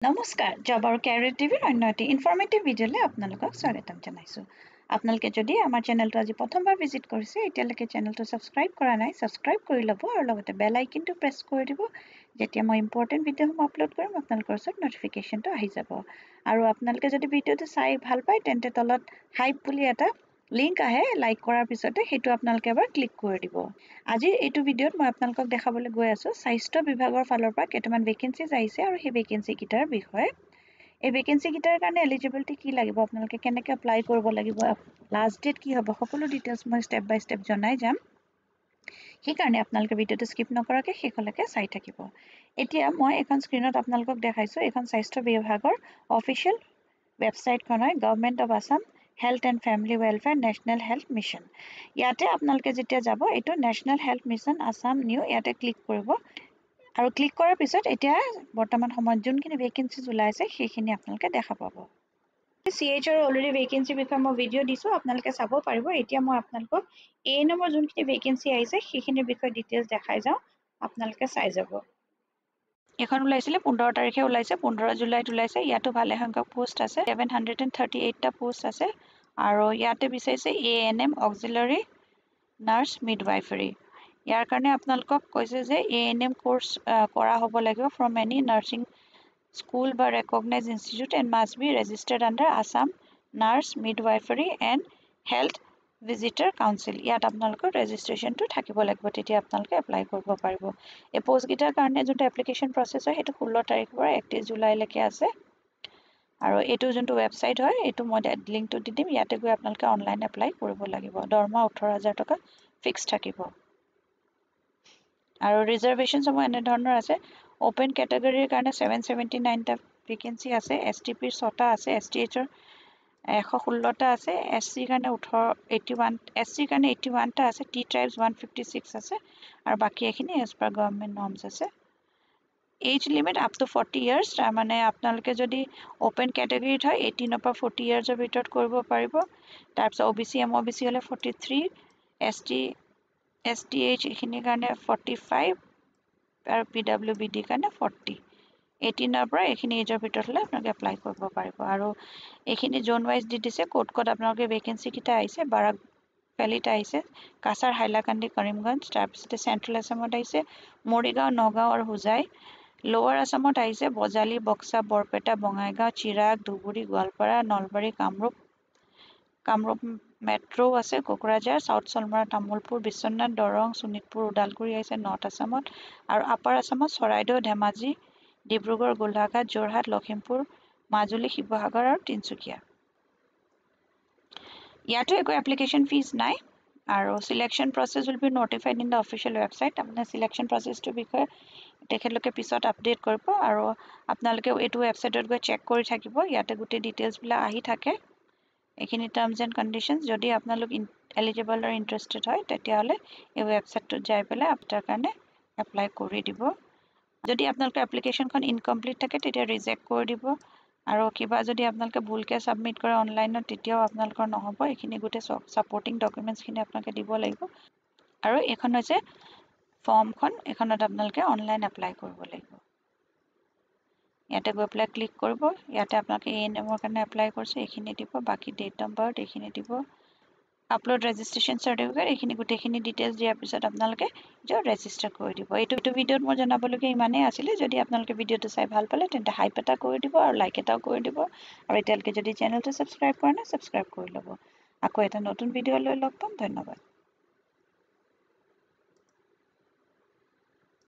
নমস্কাৰ জব আৰু কেৰিয়াৰ টিভিৰ অন্য এটি ইনফৰ্মেটিভ ভিডিঅ'লৈ আপোনালোকক স্বাগতম জনাইছোঁ আপোনালোকে যদি আমাৰ চেনেলটো আজি প্ৰথমবাৰ ভিজিট কৰিছে এতিয়ালৈকে চেনেলটো ছাবস্ক্ৰাইব কৰা নাই ছাবস্ক্ৰাইব কৰি ল'ব আৰু লগতে বেল আইকনটো প্ৰেছ কৰি দিব যেতিয়া মই ইম্পৰ্টেণ্ট ভিডিঅ'সমূহ আপলোড কৰিম আপোনালোকৰ ওচৰত নটিফিকেশ্যনটো আহি যাব আৰু আপোনালোকে যদি ভিডিঅ'টো চাই ভাল পায় তেন্তে তলত হাইপ বুলি এটা লিংক আহে লাইক কৰাৰ পিছতে সেইটো আপোনালোকে এবাৰ ক্লিক কৰি দিব আজিৰ এইটো ভিডিঅ'ত মই আপোনালোকক দেখাবলৈ গৈ আছোঁ স্বাস্থ্য বিভাগৰ ফালৰ পৰা কেইটামান ভেকেন্সিজ আহিছে আৰু সেই ভেকেন্সি কেইটাৰ বিষয়ে এই ভেকেন্সি কেইটাৰ কাৰণে এলিজিবিলিটি কি লাগিব আপোনালোকে কেনেকৈ এপ্লাই কৰিব লাগিব লাষ্ট ডেট কি হ'ব সকলো ডিটেইলছ মই ষ্টেপ বাই ষ্টেপ জনাই যাম সেইকাৰণে আপোনালোকে ভিডিঅ'টো স্কিপ নকৰাকৈ শেষলৈকে চাই থাকিব এতিয়া মই এখন স্ক্ৰীনত আপোনালোকক দেখাইছোঁ এখন স্বাস্থ্য বিভাগৰ অফিচিয়েল ৱেবছাইটখন হয় government of Assam health and family welfare national health mission ইয়াতে আপোনালোকে যেতিয়া যাব এইটো national health mission Assam new ইয়াতে ক্লিক কৰিব আৰু ক্লিক কৰাৰ পিছত এতিয়া বৰ্তমান সময়ত যোনখিনি ভেকেন্সিজ ওলাইছে সেইখিনি আপোনালোকে দেখা পাব CHৰ অলৰেডি ভেকেন্সিৰ বিষয়ে মই ভিডিঅ' দিছোঁ আপোনালোকে চাব পাৰিব এতিয়া মই আপোনালোকক ANMৰ যোনখিনি ভেকেন্সি আহিছে সেইখিনিৰ বিষয়ে ডিটেইলছ দেখাই যাওঁ আপোনালোকে চাই যাব এখন ওলাইছিলে 15 তাৰিখে ওলাইছে 15 জুলাইত ওলাইছে ইয়াতো ভালে সংখ্যক পোষ্ট আছে 738টা পোষ্ট আছে আৰু ইয়াতে বিচাৰিছে ANM অক্সিলাৰী নাৰ্ছ মিডৱাইফাৰী ইয়াৰ কাৰণে আপোনালোকক কৈছে যে ANM কোৰ্চ কৰা হ'ব লাগিব ফ্ৰম এনি নাৰ্ছিং স্কুল বা recognise institute and must B registered under Assam nurse midwifery and health visitor council ইয়াত আপোনালোকৰ ৰেজিষ্ট্ৰেশ্যনটো থাকিব লাগিব তেতিয়া আপোনালোকে এপ্লাই কৰিব পাৰিব এই পোষ্টকেইটাৰ কাৰণে যোনটো এপ্লিকেশ্যন প্ৰচেছ হয় সেইটো 16 তাৰিখৰ পৰা 31 জুলাইলৈকে আছে আৰু এইটো যোনটো ৱেবছাইট হয় এইটো মই লিংকটো দি দিম ইয়াতে গৈ আপোনালোকে অনলাইন এপ্লাই কৰিব লাগিব দৰমহা 18,000 টকা ফিক্স থাকিব আৰু ৰিজাৰ্ভেশ্যনসমূহ এনেধৰণৰ আছে ওপেন কেটেগৰীৰ কাৰণে 779টা ভেকেন্সি আছে STPৰ 6টা আছে STHৰ 116টা আছে SCৰ কাৰণে 81 কাৰণে 81টা আছে T ট্ৰাইবছ 156 আছে আৰু বাকী এখিনি এজ পাৰ গভৰ্ণমেণ্ট নৰ্মছ আছে age limit up to 40 years তাৰমানে আপোনালোকে যদি ওপেন কেটেগৰীত হয় 18 পৰা 40 ইয়াৰ্ছৰ ভিতৰত কৰিব পাৰিব তাৰপিছত OBC MOBC হ'লে 43 ST STH এইখিনিৰ কাৰণে 45 আৰু PWBD কাৰণে 40 18ৰ পৰা এইখিনি এজৰ ভিতৰত হ'লে আপোনালোকে এপ্লাই কৰিব পাৰিব আৰু এইখিনি জোন ৱাইজ দি দিছে ক'ত আপোনালোকে ভেকেন্সি কেইটা আহিছে বাৰাক ভেলীত আহিছে কাছাৰ হাইলাকান্দি কৰিমগঞ্জ তাৰপিছতে চেণ্ট্ৰেল আছামত আহিছে মৰিগাঁও নগাঁও আৰু হোজাই লোৱাৰ আছামত আহিছে বজালী বক্সা বৰপেটা বঙাইগাঁও চিৰাগ ধুবুৰী গোৱালপাৰা নলবাৰী কামৰূপ মেট্ৰ' আছে কোকৰাঝাৰ চাউথ চলমৰা তামুলপুৰ বিশ্বনাথ দৰং শোণিতপুৰ ওদালগুৰি আহিছে নৰ্থ আছামত আৰু আপাৰ আছামত চৰাইদেউ ধেমাজি ডিব্ৰুগড় গোলাঘাট যোৰহাট লখিমপুৰ মাজুলী শিৱসাগৰ আৰু তিনিচুকীয়া ইয়াতো একো এপ্লিকেশ্যন ফিজ নাই আৰু selection process will be notified in the official website আপোনাৰ সিলেকশ্যন প্ৰচেছটোৰ বিষয়ে তেখেতলোকে পিছত আপডেট কৰিব আৰু আপোনালোকে এইটো ৱেবছাইটত গৈ চেক কৰি থাকিব ইয়াতে গোটেই ডিটেইলছবিলাক আহি থাকে এইখিনি টাৰ্মছ এণ্ড কণ্ডিশ্যনছ যদি আপোনালোক এলিজিবল আৰু ইণ্টাৰেষ্টেড হয় তেতিয়াহ'লে এই ৱেবছাইটটোত যাই পেলাই আপোনাৰ কাৰণে এপ্লাই কৰি দিব যদি আপোনালোকৰ এপ্লিকেশ্যনখন ইনকমপ্লিট থাকে তেতিয়া ৰিজেক্ট কৰি দিব আৰু কিবা যদি আপোনালোকে ভুলকৈ ছাবমিট কৰে অনলাইনত তেতিয়াও আপোনালোকৰ নহ'ব এইখিনি গোটেই ছাপৰ্টিং ডকুমেণ্টছখিনি আপোনালোকে দিব লাগিব আৰু এইখন হৈছে ফৰ্মখন এইখনত আপোনালোকে অনলাইন এপ্লাই কৰিব লাগিব ইয়াতে গৈ পেলাই ক্লিক কৰিব ইয়াতে আপোনালোকে ANMৰ কাৰণে এপ্লাই কৰিছে এইখিনি দিব বাকী ডেট অফ বাৰ্থ এইখিনি দিব আপলোড ৰেজিষ্ট্ৰেশ্যন চাৰ্টিফিকেট এইখিনি গোটেইখিনি ডিটেইলছ দিয়াৰ পিছত আপোনালোকে ৰেজিষ্টাৰ কৰি দিব এইটো ভিডিঅ'ত মই জনাবলগীয়া ইমানেই আছিলে যদি আপোনালোকে ভিডিঅ'টো চাই ভাল পালে তেন্তে হাইপ এটা কৰি দিব আৰু লাইক এটাও কৰি দিব আৰু এতিয়ালৈকে যদি চেনেলটো ছাবস্ক্ৰাইব কৰা নাই ছাবস্ক্ৰাইব কৰি ল'ব আকৌ এটা নতুন ভিডিঅ' লৈ লগ পাম ধন্যবাদ